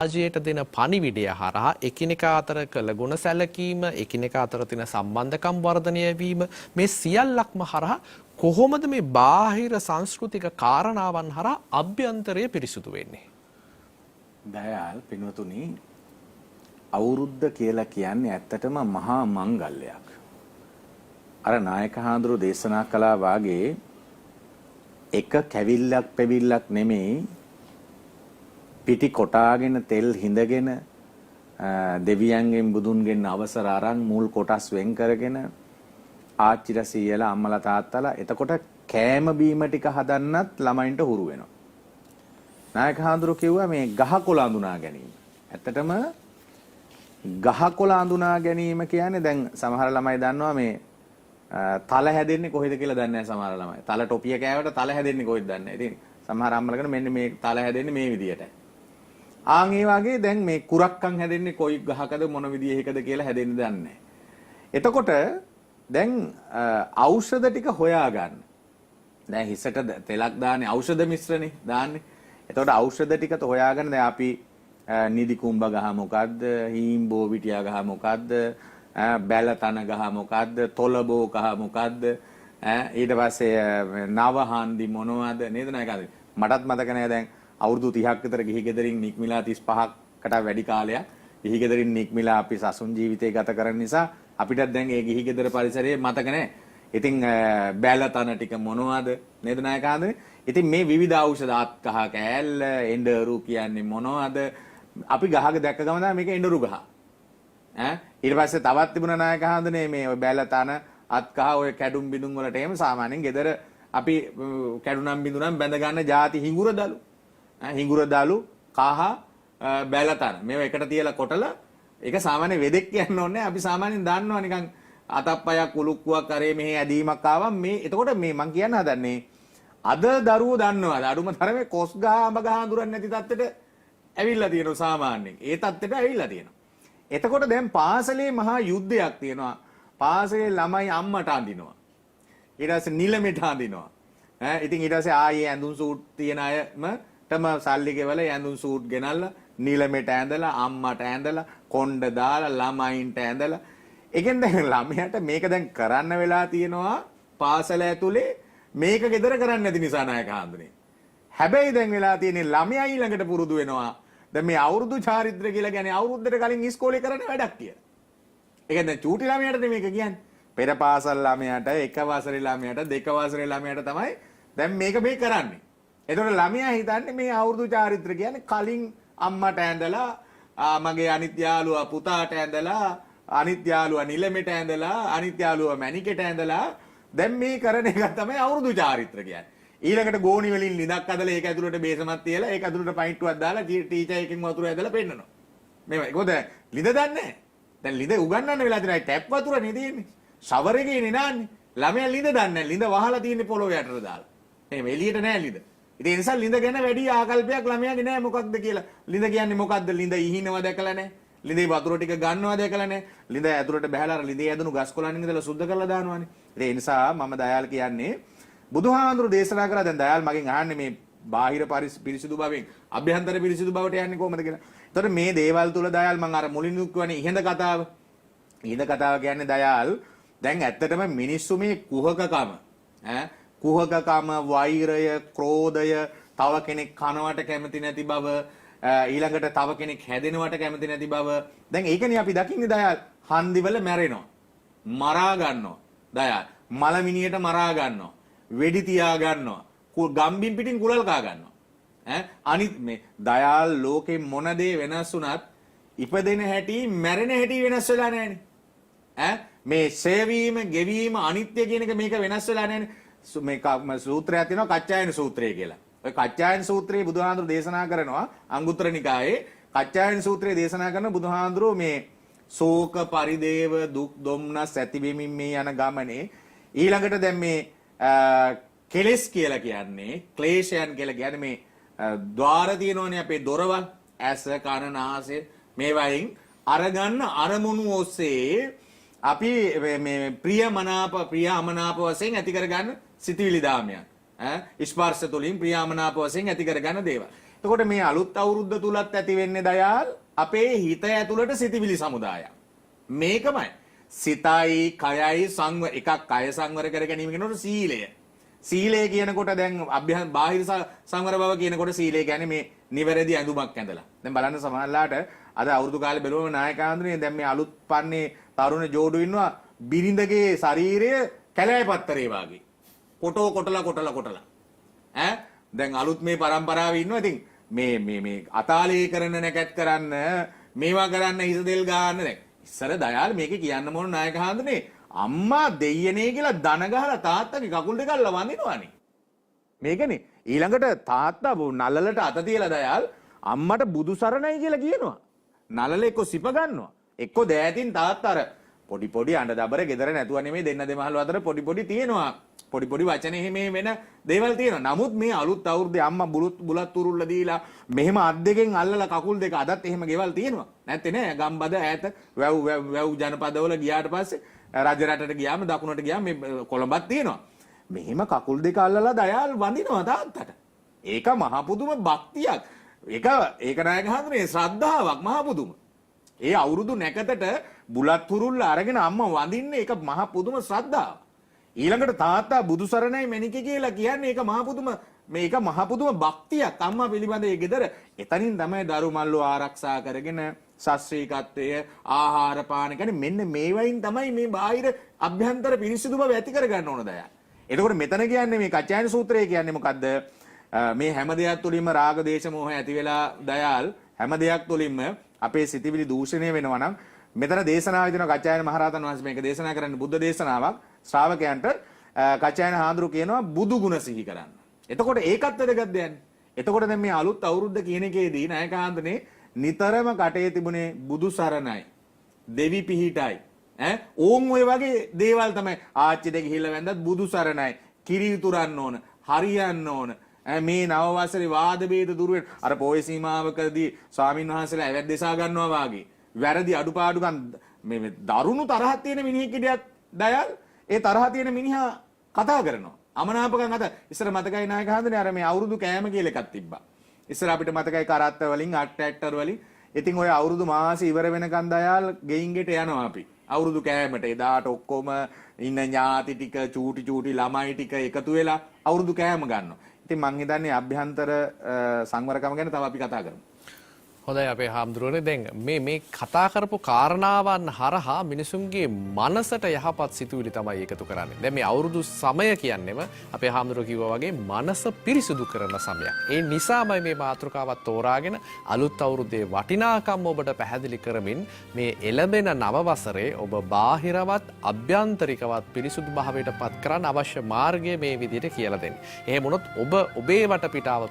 සමාජයට දෙන පණිවිඩය හරහා එකිනෙකා අතර කළ ගුණ සැලකීම, එකිනෙකා අතර තියෙන සම්බන්ධකම් වර්ධනය වීම මේ සියල්ලක්ම හරහා කොහොමද මේ බාහිර සංස්කෘතික කාරණාවන් හරහා අභ්‍යන්තරය පිරිසුදු වෙන්නේ? දයාල් පින්වතුනි, අවුරුද්ද කියලා කියන්නේ ඇත්තටම මහා මංගල්‍යයක්. අර නායක හාමුදුරු දේශනා කළා වාගේ එක කැවිල්ලක් පෙවිල්ලක් නෙමෙයි, පිටි කොටාගෙන තෙල් හිඳගෙන දෙවියන්ගෙන් බුදුන්ගෙන් අවසර අරන් මුල් කොටස් වෙන් කරගෙන ආච්චිලා සීයලා අම්මලා තාත්තලා එතකොට කෑම බීම ටික හදන්නත් ළමයින්ට හුරු වෙනවා. නායක හාමුදුරු කිව්වා මේ ගහකොළ අඳුනා ගැනීම. ඇත්තටම ගහකොළ අඳුනා ගැනීම කියන්නේ දැන් සමහර ළමයි දන්නවා මේ තල හැදෙන්නේ කොහෙද කියලා දන්නේ නැහැ සමහර ළමයි. තල ටොපිය කෑවට තල හැදෙන්නේ කොහෙද දන්නේ නැහැ. ඉතින් සමහර අම්මලා කියන මෙන්න මේ තල හැදෙන්නේ මේ විදියටයි. ආන් ඒ වගේ දැන් මේ කුරක්කන් හැදෙන්නේ කොයි ගහකද මොන විදියකද කියලා හැදෙන්නේ දන්නේ නැහැ. එතකොට දැන් ඖෂධ ටික හොයාගන්න. දැන් හිසට තෙලක් දාන්නේ ඖෂධ මිශ්‍රණේ දාන්නේ. එතකොට ඖෂධ ටිකත් හොයාගන්න දැන් අපි නිදි කුඹ ගහ මොකද්ද, හීම්බෝ විටියා ගහ මොකද්ද, බැලතන ගහ මොකද්ද, තොලබෝ ගහ මොකද්ද, ඊට පස්සේ නවහන්දි මොනවද නේද නේද? මටත් මතක නෑ දැන් අවුරුදු 30ක් විතර ගිහි ගෙදරින් නික්මිලා 35කට වැඩි කාලයක් ගිහි ගෙදරින් නික්මිලා අපි සසුන් ජීවිතය ගත කරන නිසා අපිටත් දැන් ඒ ගිහි ගෙදර පරිසරයේ මතක නෑ. ඉතින් බැලතන ටික මොනවද නේද නායකාන්දනේ? ඉතින් මේ විවිධ ඖෂධ අත්කහ කෑල්ල එඬරු කියන්නේ මොනවද? අපි ගහක දැක්ක ගමන් තමයි මේක එඬරු ගහ. ඊට පස්සේ තවත් තිබුණා නායකාන්දනේ මේ ඔය බැලතන අත්කහ ඔය කැඩුම් බිඳුම් වලට එහෙම සාමාන්‍යයෙන් ගෙදර අපි කැඩුනම් බිඳුනම් බැඳ ගන්න ಜಾති හිඟුර දලු. හිඟුර දාලු කහ බැලතන මේව එකට තියලා කොටලා ඒක සාමාන්‍ය වෙදෙක් කියන්න ඕනේ. අපි සාමාන්‍යයෙන් දන්නවා නිකන් අතප්පයක් උලුක්කුවක් කරේ මෙහි ඇදීමක් ආවම මේ එතකොට මේ මං කියන්න හදන්නේ අද දරුවෝ දන්නවාද අඩුම තරමේ කොස් ගහ අඹ ගහ අඳුරන්නේ නැති තත්ත්වෙට ඇවිල්ලා තියෙනවා සාමාන්‍යයෙන්. ඒ තත්ත්වෙට ඇවිල්ලා තියෙනවා. එතකොට දැන් පාසලේ මහා යුද්ධයක් තියෙනවා. පාසලේ ළමයි අම්මට අඳිනවා. ඊට පස්සේ නිලමෙට අඳිනවා. ඉතින් ඊට පස්සේ ආයේ ඇඳුම් සූට් තියන අයම තම සල්ලි ගෙවලා ඇඳුම් සූට් ගෙනල්ලා නිලමෙට ඇඳලා අම්මට ඇඳලා කොණ්ඩ දාලා ළමයින්ට ඇඳලා ඒකෙන් දැන් ළමයාට මේක දැන් කරන්න වෙලා තියෙනවා පාසල ඇතුලේ මේක ගෙදර කරන්නේ නැති නිසා නායක හාමුදුරනේ. හැබැයි දැන් වෙලා තියෙන්නේ ළමයා ඊළඟට පුරුදු වෙනවා. දැන් මේ අවුරුදු චාරිත්‍ර කියලා කියන්නේ අවුරුද්දට කලින් ඉස්කෝලේ කරන වැඩක් කියලා. ඒක දැන් චූටි ළමයාට මේක කියන්නේ. පෙර පාසල් ළමයාට, එක වසරේ ළමයාට, දෙක වසරේ ළමයාට තමයි දැන් මේක මේ කරන්නේ. එතකොට ළමයා හිතන්නේ මේ අවුරුදු චාරිත්‍ර කියන්නේ කලින් අම්මට ඇඳලා මගේ අනිත් යාළුවා පුතාට ඇඳලා අනිත් යාළුවා නිලමෙට ඇඳලා අනිත් යාළුවා මැණිකෙට ඇඳලා දැන් මේ කරන එක තමයි අවුරුදු චාරිත්‍ර කියන්නේ. ඊළඟට ගෝණි වලින් ලිඳක් අදලා ඒක ඇතුළට බේසමක් තියලා ඒක ඇතුළට පයින්ටුවක් දාලා ටීචර් එකෙන් වතුර ඇදලා පෙන්නනවා. මේවා ඒකද ලිඳ දන්නේ නැහැ. දැන් ලිඳ උගන්වන්න වෙලා තියෙනවා ටැප් වතුර නේ තියෙන්නේ. ෂවර් එකේ නේ නාන්නේ. ළමයා ලිඳ දන්නේ නැහැ. ලිඳ වහලා තියෙන්නේ පොළොව යටට දාලා. එහෙම එළියට නැහැ ලිඳ. ඉතින් ඒ නිසා ලිඳ ගැන වැඩි ආකල්පයක් ළමයාගේ නැහැ මොකක්ද කියලා. ලිඳ කියන්නේ මොකක්ද? ලිඳ ඉහිනව දැකලා නැහැ. ලිඳේ වතුර ටික ගන්නව දැකලා නැහැ. ලිඳ ඇතුළට බහැලා අර ලිඳේ ඇදුණු ගස් කොළන් ඉඳලා සුද්ධ කරලා දානවානේ. ඒ නිසා මම දයාල් කියන්නේ බුදුහාඳුරු දේශනා කරා දැන් දයාල් මගෙන් අහන්නේ මේ බාහිර පිරිසිදු බවෙන් අභ්‍යන්තර පිරිසිදු බවට යන්නේ කොහොමද කියලා. එතකොට මේ දේවල් තුල දයාල් මම අර මුලින් කියවනේ ඉහඳ කතාව. ඉහඳ කතාව කියන්නේ දයාල් දැන් ඇත්තටම මිනිස්සු මේ කුහකකම කුහකකම, වෛරය, ක්‍රෝධය, තව කෙනෙක් කනවට කැමති නැති බව, ඊළඟට තව කෙනෙක් හැදෙනවට කැමති නැති බව. දැන් ඒකනේ අපි දකින්නේ දයාල්. හන්දිවල මැරෙනවා. මරා ගන්නවා. දයාල්. මලමිනියට මරා ගන්නවා. වෙඩි තියා ගන්නවා. ගම්බින් පිටින් කුලල් කා ගන්නවා. අනිත් මේ දයාල් ලෝකේ මොන දේ වෙනස් වුණත් ඉපදෙන හැටි, මැරෙන හැටි වෙනස් වෙලා නැහැනේ. මේ සේවීම, ගෙවීම, අනිත්‍ය කියන එක මේක වෙනස් වෙලා නැහැනේ. මේ සූත්‍රයක් තියෙනවා කච්චායන සූත්‍රය කියලා. ඔය කච්චායන සූත්‍රයේ බුදුහාඳුරු දේශනා කරනවා අංගුත්තර නිකායේ කච්චායන සූත්‍රයේ දේශනා කරන බුදුහාඳුරු මේ ශෝක පරිදේව දුක් දුම්නස් ඇතිවෙමින් මේ යන ගමනේ ඊළඟට දැන් මේ කෙලෙස් කියලා කියන්නේ ක්ලේශයන් කියලා කියන්නේ මේ ద్వාර තියෙනවනේ අපේ දොරවල් ඇස කන නාසය මේ වයින් අරගන්න අරමුණු ඔස්සේ අපි මේ ප්‍රියමනාප ප්‍රියමනාප වශයෙන් ඇති කරගන්න සිතුවිලි දාමයන් ස්පර්ශ තුලින් ප්‍රියමනාප වශයෙන් ඇති කරගන්න දේවල්. එතකොට මේ අලුත් අවුරුද්ද තුලත් ඇති වෙන්නේ දයාල් අපේ හිත ඇතුළට සිතිවිලි සමුදායක්. මේකමයි. සිතයි කයයි සංවර එකක් කය සංවර කර ගැනීම කියනකොට සීලය. සීලය කියනකොට දැන් බාහිර සංවර බව කියනකොට සීලය කියන්නේ මේ නිවැරදි ඇඳුමක් ඇඳලා. දැන් බලන්න සමහරලාට අද අවුරුදු කාලේ බැලුවම නායකාන්දරේ දැන් මේ අලුත් පන්නේ තරුණ ජෝඩු ඉන්නවා බිරිඳගේ ශරීරය කැලෑ පත්තරේ වාගේ. කොටෝ කොටලා ඈ දැන් අලුත් මේ પરම්පරාවේ ඉන්නවා. ඉතින් මේ අතාලේ කරන නැකත් කරන්න මේවා කරන්න හිස දෙල් ගන්න දැන් ඉස්සර දයාල් මේක කියන්න මොන නායක හාමුදුරනේ අම්මා දෙයියනේ කියලා දන ගහලා තාත්තගේ කකුල් දෙක අල්ල වඳිනවනේ මේකනේ ඊළඟට තාත්තා නලලට අත තියලා දයාල් අම්මට බුදු සරණයි කියලා කියනවා නලල එක්ක සිප ගන්නවා එක්ක දෑතින් තාත්තා අර පොඩි අඬ දබර ගෙදර නැතුව නෙමෙයි දෙන්න දෙමහල් අතර පොඩි තියෙනවා පොඩි වචන එහෙම වෙන දේවල් තියෙනවා. නමුත් මේ අලුත් අවුරුද්දේ අම්මා බුලත් උරුල්ල දීලා මෙහෙම අත් දෙකෙන් අල්ලලා කකුල් දෙක අදත් එහෙම ගෙවල් තියෙනවා. නැත්තේ නෑ ගම්බද ඈත වැව් ජනපදවල ගියාට පස්සේ රජ රටට ගියාම දකුණට ගියාම මේ කොළඹක් තියෙනවා. මෙහෙම කකුල් දෙක අල්ලලා දයාල් වඳිනවා තාත්තට. ඒක මහ පුදුම භක්තියක්. ඒක නායක හඳුනේ ශ්‍රද්ධාවක් මහ පුදුම. ඒ අවුරුදු නැකතට බුලත් උරුල්ල අරගෙන අම්මා වඳින්නේ ඒක මහ පුදුම ශ්‍රද්ධාවක්. ඊළඟට තාත්තා බුදු සරණයි මැනිකේ කියලා කියන්නේ ඒක මහ පුදුම භක්තියක් අම්මා පිළිබඳ ඒ ගෙදර. එතනින් තමයි දරු මල්ලෝ ආරක්ෂා කරගෙන ශාස්ත්‍රීයත්වය ආහාර පාන කියන්නේ මෙන්න මේවයින් තමයි මේ බාහිර අභ්‍යන්තර පිරිසිදු බව ඇති කරගන්න ඕන දයා. එතකොට මෙතන කියන්නේ මේ කච්චායන සූත්‍රය කියන්නේ මොකද්ද? මේ හැම දෙයක් තුළින්ම රාග දේශ මොහ ඇති වෙලා දයාල් හැම දෙයක් තුළින්ම අපේ සිතිවිලි දූෂණය වෙනවා නම් මෙතන දේශනාව දෙනවා කච්චායන මහරහතන් වහන්සේ මේක දේශනා කරන්නේ බුද්ධ දේශනාවක් ශ්‍රාවකයන්ට කච්චායන හාමුදුරු කියනවා බුදු ගුණ සිහි කරන්න. එතකොට ඒකත් වැදගත් දෙයක්. එතකොට දැන් මේ අලුත් අවුරුද්ද කියන එකේදී නායක හාමුදුරනේ නිතරම කටේ තිබුණේ බුදු සරණයි දෙවි පිහිටයි ඕන් ඔය වගේ දේවල් තමයි ආච්චිට ගිහිල්ලා වැන්දත් බුදු සරණයි කිරි උතුරන්න ඕන හරියන්න ඕන මේ නව වසරේ වාද ભેද දුර වෙන අර පොයේ සීමාවකදී ස්වාමින් වහන්සේලා ඇවැත් දෙසා ගන්නවා වාගේ වැරදි අඩුපාඩුකම් මේ දරුණු තරහක් තියෙන මිනිහෙක් ඉදියත් දයාල් ඒ තරහ තියෙන මිනිහා කතා කරනවා අමනාපකම් අත ඉස්සර මතකයි නායක හඳුනේ අර මේ අවුරුදු කෑම කියලා එකක් තිබ්බා ඉස්සර අපිට මතකයි කරත්ත වලින් අට්ටැක්ටර් වලින් ඉතින් ඔය අවුරුදු මාසෙ ඉවර වෙනකන් දයාල් ගෙයින් ගෙට යනවා අපි අවුරුදු කෑමට එදාට ඔක්කොම ඉන්න ඥාති ටික චූටි ළමයි ටික එකතු වෙලා අවුරුදු කෑම ගන්නවා ඉතින් මං හිතන්නේ අභ්‍යන්තර සංවරකම ගැන තව අපි කතා කරමු හොඳයි අපේ හාමුදුරුවනේ දැන් මේ කතා කරපු කාරණාවන් හරහා මිනිසුන්ගේ මනසට යහපත් සිතුවිලි තමයි එකතු කරන්නේ. දැන් මේ අවුරුදු සමය කියන්නේම අපේ හාමුදුරුවෝ කිව්වා වගේ මනස පිරිසුදු කරන සමයක්. ඒ නිසාමයි මේ මාතෘකාවත් තෝරාගෙන අලුත් අවුරුද්දේ වටිනාකම් ඔබට පැහැදිලි කරමින් මේ එළඹෙන නව වසරේ ඔබ බාහිරවත් අභ්‍යන්තරිකවත් පිරිසුදු භාවයට පත් කරන්න අවශ්‍ය මාර්ගය මේ විදිහට කියලා දෙන්නේ. එහෙම වුණොත් ඔබ ඔබේ වටපිටාව